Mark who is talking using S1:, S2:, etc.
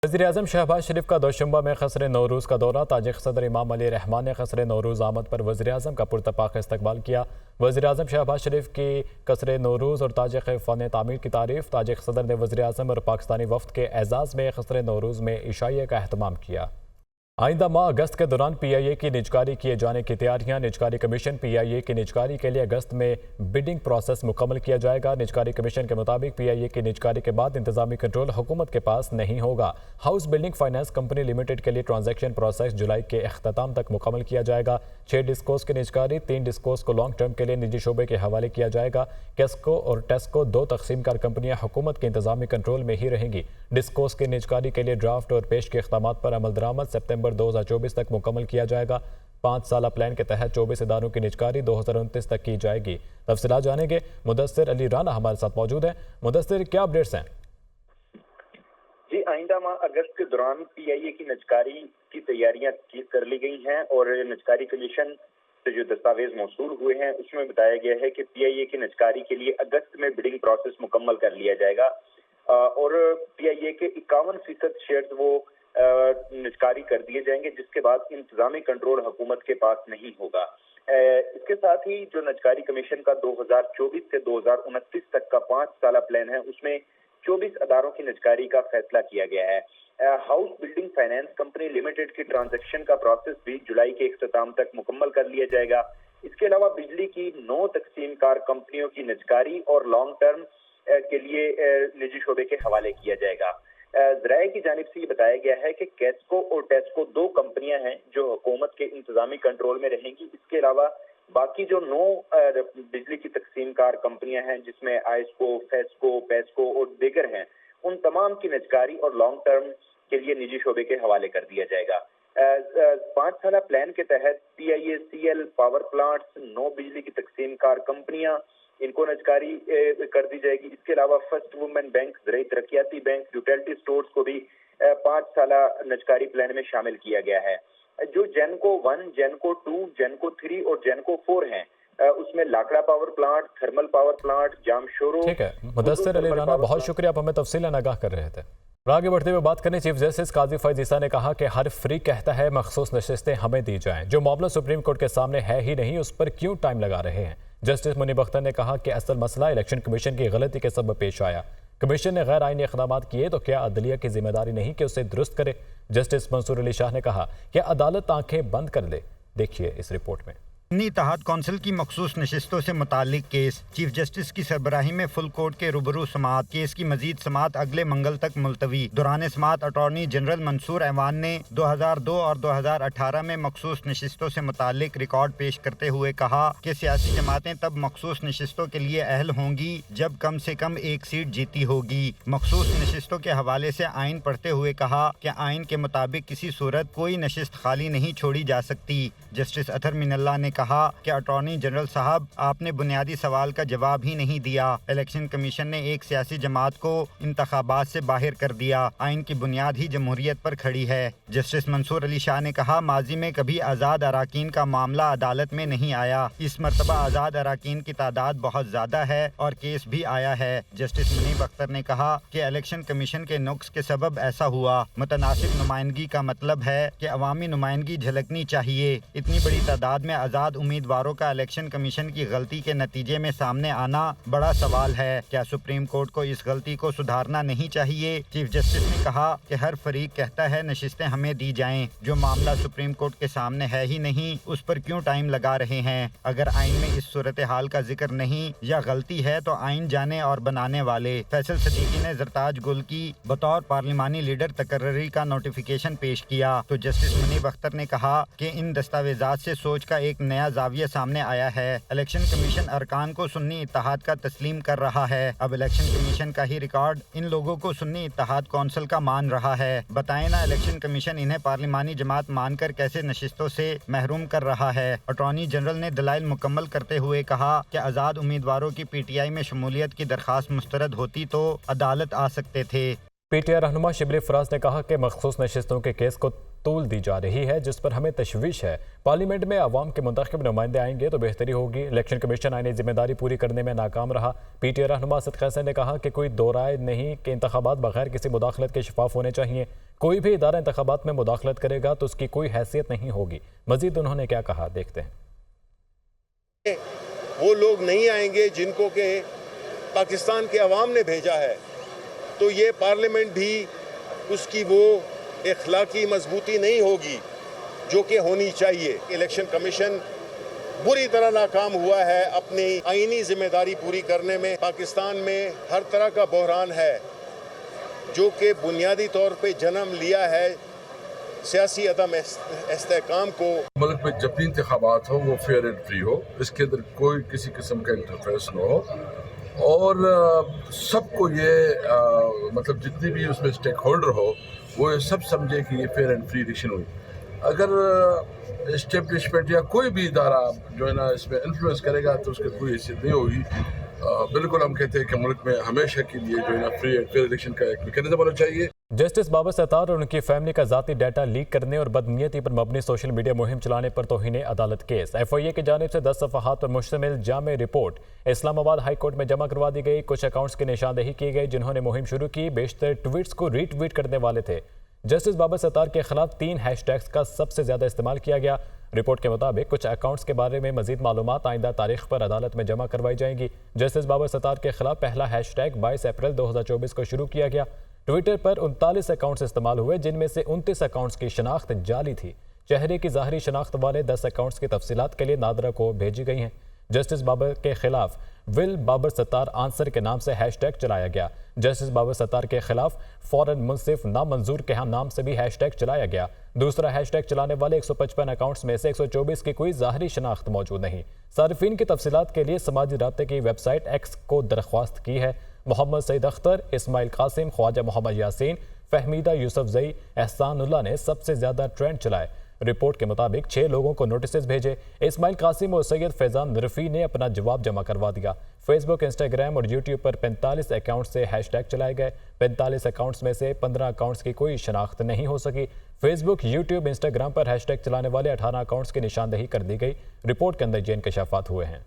S1: वज़ीर-ए-आज़म शहबाज शरीफ का दोशंबा में क़स्र नौरूज़ का दौरा। ताजिक सदर इमाम अली रहमान ने क़स्र नौरूज़ आमद पर वज़ीर-ए-आज़म का पुरतपाक इस्तकबाल किया। वज़ीर-ए-आज़म शहबाज शरीफ की क़स्र नौरूज़ और ताजिक फ़न तामीर की तारीफ़। ताजिक सदर ने वज़ीर-ए-आज़म और पाकिस्तानी वफ़द के एज़ाज़ में क़स्र नौरूज़ में इशाइये का एहतमाम किया। आइंदा माह अगस्त के दौरान PIA की निजकारी किए जाने की तैयारियां। निजकारी कमीशन PIA की निजकारी के लिए अगस्त में बिडिंग प्रोसेस मुकम्मल किया जाएगा। निजकारी कमीशन के मुताबिक PIA की निजकारी के बाद इंतजामी कंट्रोल हुकूमत के पास नहीं होगा। House building finance company limited के लिए ट्रांजैक्शन प्रोसेस जुलाई के अख्ताम तक मुकम्मल किया जाएगा। 6 डिस्कोस की निजकारी, 3 डिस्कोस को लॉन्ग टर्म के लिए निजी शोबे के हवाले किया जाएगा। केस्को और टेस्को 2 तकसीम कार कंपनियां हुकूमत के इंतजामी कंट्रोल में ही रहेंगी। डिस्कोस की निजकारी के लिए ड्राफ्ट और पेश के इक़दामात पर अमल दरामद सितंबर 2024 तक मुकम्मल किया जाएगा। 5 साला प्लान के तहत 24 इदारों की निजकारी 2029 तक की जाएगी। तफसीलात जानेंगे। मुदस्सिर अली राना हमारे साथ मौजूद है। मुदस्सिर, क्या अपडेट्स हैं?
S2: जी, आइंदा माह अगस्त के दौरान PIA की निजकारी की तैयारियां कर ली गई हैं और निजकारी कमीशन से जो दस्तावेज मौसूल हुए हैं उसमें बताया गया है कि PIA की निजकारी के लिए अगस्त में बिडिंग प्रोसेस मुकम्मल कर लिया जाएगा और PIA के 51% शेयर्स वो निजकारी कर दिए जाएंगे, जिसके बाद इंतजामी कंट्रोल हुकूमत के पास नहीं होगा। इसके साथ ही जो निजकारी कमीशन का 2024 से 2029 तक का 5 साला प्लान है उसमें 24 अदारों की निजकारी का फैसला किया गया है। House building finance company limited की ट्रांजैक्शन का प्रोसेस भी जुलाई के इख्तिताम तक मुकम्मल कर लिया जाएगा। इसके अलावा बिजली की 9 तकसीम कार कंपनियों की निजकारी और लॉन्ग टर्म के लिए निजी शोबे के हवाले किया जाएगा। ज़राए की जानिब से ये बताया गया है कि केस्को और टेस्को 2 कंपनियां हैं जो हुकूमत के इंतजामी कंट्रोल में रहेंगी। इसके अलावा बाकी जो 9 बिजली की तकसीम कार कंपनियां हैं, जिसमें आइस्को, फेस्को, पेस्को और दीगर हैं, उन तमाम की निजकारी और लॉन्ग टर्म के लिए निजी शोबे के हवाले कर दिया जाएगा। 5 साला प्लान के तहत PIACL पावर प्लांट्स, 9 बिजली की तकसीम कार कंपनियां, इनको निजकारी कर दी जाएगी। इसके अलावा first women bank, Zarai Taraqiati bank, utility stores को भी 5 साला निजकारी प्लान में शामिल किया गया है। जो जेनको 1, जेनको 2, जेनको 3 और जेनको 4 हैं, उसमें Lakhra power plant, thermal power plant, Jamshoro.
S1: ठीक है मुदस्सिर अली राना, बहुत शुक्रिया, आप हमें तफसीलन आगाह कर रहे थे। आगे बढ़ते हुए बात करने चीफ जस्टिस काजी फैज़ ईसा ने कहा कि हर फ्री कहता है मखसूस नशिस्तें हमें दी जाएं। जो मामला सुप्रीम कोर्ट के सामने है ही नहीं, उस पर क्यों टाइम लगा रहे हैं? जस्टिस मुनीब अख्तर ने कहा कि असल मसला इलेक्शन कमीशन की गलती के सबब पेश आया। कमीशन ने गैर आईनी इक़दाम किए तो क्या अदलिया की जिम्मेदारी नहीं कि उसे दुरुस्त करे? जस्टिस मंसूर अली शाह ने कहा कि अदालत आंखें बंद कर ले। देखिए इस रिपोर्ट में।
S3: इत्तेहाद कौंसिल की मखसूस नशिस्तों से मुतालिक केस चीफ जस्टिस की सरबराही में फुल कोर्ट के रूबरू समात। केस की मजीद समात अगले मंगल तक मुलतवी। दौरान समात अटॉर्नी जनरल मंसूर ऐवान ने 2002 और 2018 में मखसूस नशिस्तों से मुतालिक रिकॉर्ड पेश करते हुए कहा कि सियासी जमातें तब मखसूस नशिस्तों के लिए अहल होंगी जब कम से कम 1 सीट जीती होगी। मखसूस नशिस्तों के हवाले से आइन पढ़ते हुए कहा कि आइन के मुताबिक किसी सूरत कोई नशिस्त खाली नहीं छोड़ी जा सकती। जस्टिस अतहर मिनल्लाह ने कहा कि अटॉर्नी जनरल साहब, आपने बुनियादी सवाल का जवाब ही नहीं दिया। इलेक्शन कमीशन ने एक सियासी जमात को इंतखाबात से बाहर कर दिया। आइन की बुनियाद ही जमहूरियत पर खड़ी है। जस्टिस मंसूर अली शाह ने कहा, माजी में कभी आज़ाद अराकीन का मामला अदालत में नहीं आया। इस मरतबा आज़ाद अराकीन की तादाद बहुत ज़्यादा है और केस भी आया है। जस्टिस मुनीब अख्तर ने कहा कि इलेक्शन कमीशन के नुक्स के सबब ऐसा हुआ। मुतनासिब नुमाइंदगी का मतलब है कि अवामी नुमाइंदगी झलकनी चाहिए। इतनी बड़ी तादाद में आज़ाद उम्मीदवारों का इलेक्शन कमीशन की गलती के नतीजे में सामने आना बड़ा सवाल है। क्या सुप्रीम कोर्ट को इस गलती को सुधारना नहीं चाहिए? चीफ जस्टिस ने कहा कि हर फरीक कहता है नशिस्तें हमें दी जाएं। जो मामला सुप्रीम कोर्ट के सामने है ही नहीं, उस पर क्यों टाइम लगा रहे हैं? अगर आइन में इस सूरत हाल का जिक्र नहीं या गलती है तो आइन जाने और बनाने वाले। फैसल सदीकी ने जरताज गुल की बतौर पार्लिमानी लीडर तकर्री का नोटिफिकेशन पेश किया तो जस्टिस मुनीब अख्तर ने कहा कि इन दस्तावेजात से सोच का एक नया जाविया सामने आया है। इलेक्शन कमीशन अरकान को सुन्नी इत्तेहाद का तस्लीम कर रहा है। अब इलेक्शन कमीशन का ही रिकॉर्ड इन लोगों को सुन्नी इत्तेहाद कौंसिल का मान रहा है। बताएं ना, इलेक्शन कमीशन इन्हें पार्लिमानी जमात मानकर कैसे नशिस्तों से महरूम कर रहा है? अटॉर्नी जनरल ने दलाइल मुकम्मल करते हुए कहा कि आज़ाद उम्मीदवारों की PTI में शमूलियत की दरख्वास्त मुस्तरद होती तो अदालत आ सकते थे।
S1: PTI रहनुमा शिबली फराज ने कहा कि मखसूस नशिस्तों के केस को तूल दी जा रही है, जिस पर हमें तशवीश है। पार्लियामेंट में अवाम के मुंतखब नुमाइंदे आएंगे तो बेहतरी होगी। इलेक्शन कमीशन आईनी जिम्मेदारी पूरी करने में नाकाम रहा। PTI रहनुमा सदक़ हसन ने कहा कि कोई दो राय नहीं कि इंतखाबात बगैर किसी मुदाखलत के शफाफ होने चाहिए। कोई भी इदारा इंतखाबात में मुदाखलत करेगा तो उसकी कोई हैसियत नहीं होगी। मजीद उन्होंने क्या कहा, देखते हैं।
S4: वो लोग नहीं आएंगे जिनको के पाकिस्तान के अवाम ने भेजा है, तो ये पार्लियामेंट भी उसकी वो इखलाकी मजबूती नहीं होगी जो कि होनी चाहिए। इलेक्शन कमीशन बुरी तरह नाकाम हुआ है अपनी आईनी जिम्मेदारी पूरी करने में। पाकिस्तान में हर तरह का बहरान है जो कि बुनियादी तौर पे जन्म लिया है सियासी अदम इस्तेहकाम को।
S5: मुल्क में जब भी इंतखाबात हो वो फेयर एंड फ्री हो, इसके अंदर कोई किसी किस्म का इंटरफेरेंस न हो, और सबको ये मतलब जितनी भी उसमें स्टेक होल्डर हो वो ये सब समझे कि ये फेयर एंड फ्री इलेक्शन हुई। अगर इस्टेब्लिशमेंट या कोई भी इदारा जो है ना इसमें इन्फ्लुएंस करेगा तो उसकी कोई हैसियत नहीं होगी। बिल्कुल हम कहते हैं कि मुल्क में हमेशा के लिए जो है ना फ्री एंड फेयर इलेक्शन का एक मैकेनिज्म होना चाहिए।
S1: जस्टिस बाबर सत्तार और उनकी फैमिली का ज़ाती डाटा लीक करने और बदनीयती पर मबनी सोशल मीडिया मुहिम चलाने पर तौहीन अदालत केस। FIA की जानिब से 10 सफ़हात पर मुश्तमिल जामे रिपोर्ट इस्लामाबाद हाई कोर्ट में जमा करवा दी गई। कुछ अकाउंट्स की निशानदेही की गई जिन्होंने मुहिम शुरू की, बेशतर ट्वीट्स को रीट्वीट करने वाले थे। जस्टिस बाबर सत्तार के खिलाफ 3 हैशटैग्स का सबसे ज़्यादा इस्तेमाल किया गया। रिपोर्ट के मुताबिक कुछ अकाउंट्स के बारे में मजीद मालूमात आइंदा तारीख पर अदालत में जमा करवाई जाएंगी। जस्टिस बाबर सत्तार के खिलाफ पहला हैशटैग 22 अप्रैल 2024 को शुरू किया गया। ट्विटर पर 39 अकाउंट्स इस्तेमाल हुए जिनमें से 29 अकाउंट्स की शनाख्त जाली थी। चेहरे की ज़ाहरी शनाख्त वाले 10 अकाउंट्स की तफसीलात के लिए नादरा को भेजी गई हैं। जस्टिस बाबर के खिलाफ विल बाबर सत्तार आंसर के नाम से हैशटैग चलाया गया। जस्टिस बाबर सत्तार के खिलाफ फौरन मुंसिफ नामंजूर के नाम से भी हैशटैग चलाया गया। दूसरा हैशटैग चलाने वाले 155 अकाउंट्स में से 124 की कोई ज़ाहरी शनाख्त मौजूद नहीं। सारिफीन की तफसीलात के लिए समाजी राब्ते की वेबसाइट X को दरख्वास्त की है। मोहम्मद सईद अख्तर, इस्माइल कासिम, ख्वाजा मोहम्मद यासीन, फहमीदा यूसुफजई, एहसानुल्लाह ने सबसे ज़्यादा ट्रेंड चलाए। रिपोर्ट के मुताबिक 6 लोगों को नोटिस भेजे। इस्माइल कासिम और सैयद फैजान रफ़ी ने अपना जवाब जमा करवा दिया। फेसबुक, इंस्टाग्राम और यूट्यूब पर 45 अकाउंट से हैशटैग चलाए गए। 45 अकाउंट्स में से 15 अकाउंट्स की कोई शनाख्त नहीं हो सकी। फेसबुक, यूट्यूब, इंस्टाग्राम पर हैशटैग चलाने वाले 18 अकाउंट्स की निशानदेही कर दी गई। रिपोर्ट के अंदर ये इंकशाफात हुए हैं।